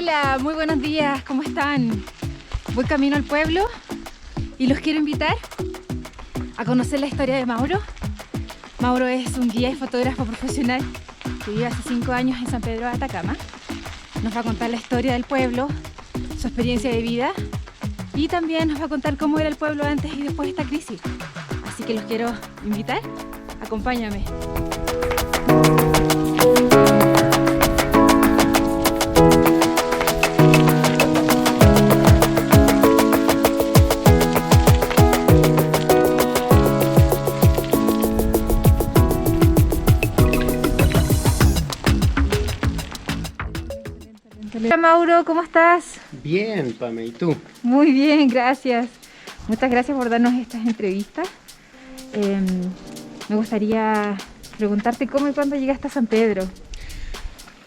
Hola, muy buenos días, ¿cómo están? Voy camino al pueblo y los quiero invitar a conocer la historia de Mauro. Mauro es un guía y fotógrafo profesional que vive hace 5 años en San Pedro de Atacama. Nos va a contar la historia del pueblo, su experiencia de vida y también nos va a contar cómo era el pueblo antes y después de esta crisis. Así que los quiero invitar, acompáñame. Hola Mauro, ¿cómo estás? Bien, Pame, ¿y tú? Muy bien, gracias. Muchas gracias por darnos estas entrevistas. Me gustaría preguntarte cómo y cuándo llegaste a San Pedro.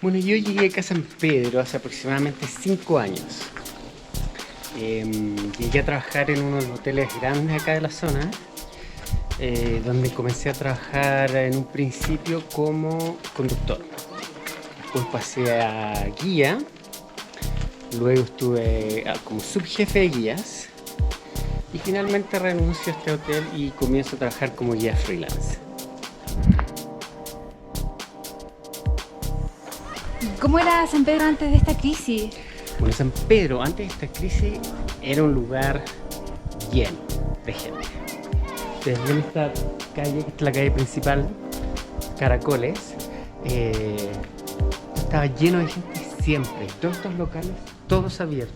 Bueno, yo llegué acá a San Pedro hace aproximadamente 5 años. Llegué a trabajar en uno de los hoteles grandes acá de la zona, donde comencé a trabajar en un principio como conductor. Después pasé a guía. Luego estuve como subjefe de guías y finalmente renuncio a este hotel y comienzo a trabajar como guía freelance. ¿Cómo era San Pedro antes de esta crisis? Bueno, San Pedro antes de esta crisis era un lugar lleno de gente. Ustedes ven esta calle, que es la calle principal, Caracoles, estaba lleno de gente siempre, todos estos locales, todos abiertos.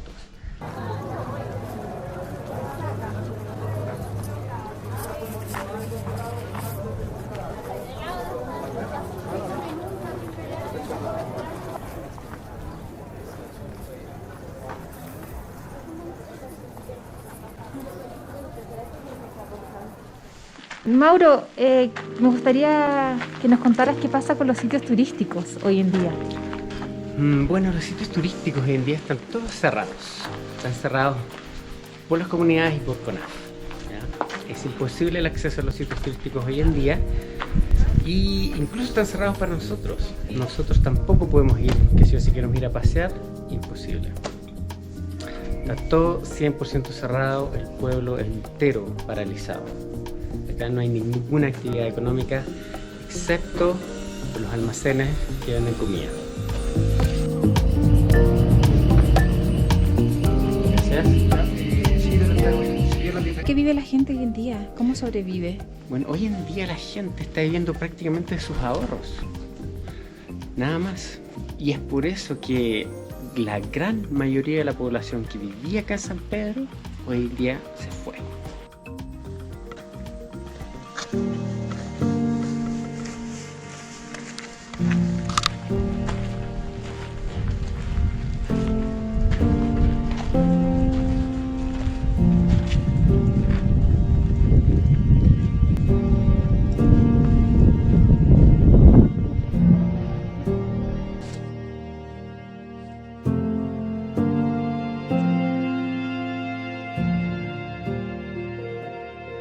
Mauro, me gustaría que nos contaras qué pasa con los sitios turísticos hoy en día. Bueno, los sitios turísticos hoy en día están todos cerrados. Están cerrados por las comunidades y por CONAF, ¿ya? Es imposible el acceso a los sitios turísticos hoy en día y incluso están cerrados para nosotros. Nosotros tampoco podemos ir, que si queremos ir a pasear, imposible. Está todo 100% cerrado, el pueblo entero paralizado. Acá no hay ninguna actividad económica excepto los almacenes que venden comida. ¿Qué vive la gente hoy en día? ¿Cómo sobrevive? Bueno, hoy en día la gente está viviendo prácticamente de sus ahorros, nada más. Y es por eso que la gran mayoría de la población que vivía acá en San Pedro, hoy en día se fue.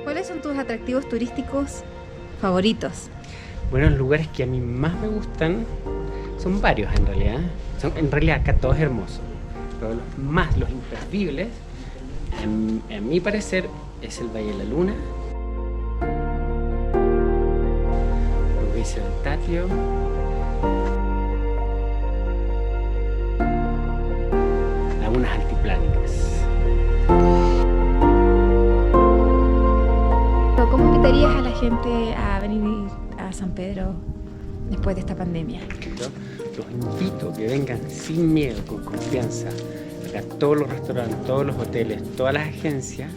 ¿Cuáles son tus atractivos turísticos favoritos? Bueno, los lugares que a mí más me gustan son varios en realidad. En realidad acá todo es hermoso, pero los imperdibles, a mi parecer, es el Valle de la Luna, Provincia del Tatio, lagunas altiplánicas. ¿Cómo invitarías a la gente a venir a San Pedro después de esta pandemia? Los invito a que vengan sin miedo, con confianza. Acá todos los restaurantes, todos los hoteles, todas las agencias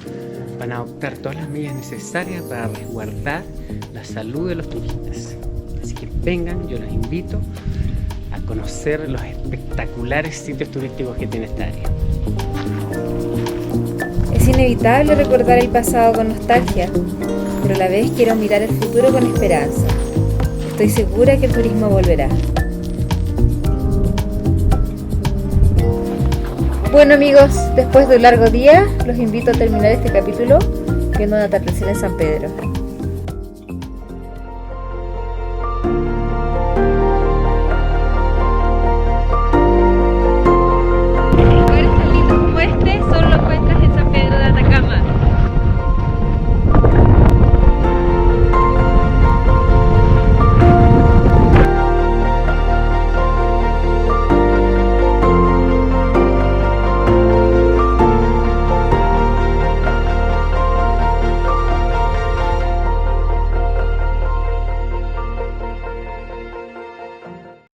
van a adoptar todas las medidas necesarias para resguardar la salud de los turistas. Así que vengan, yo los invito a conocer los espectaculares sitios turísticos que tiene esta área. Es inevitable recordar el pasado con nostalgia, pero a la vez quiero mirar el futuro con esperanza. Estoy segura que el turismo volverá. Bueno amigos, después de un largo día, los invito a terminar este capítulo viendo un atardecer en San Pedro.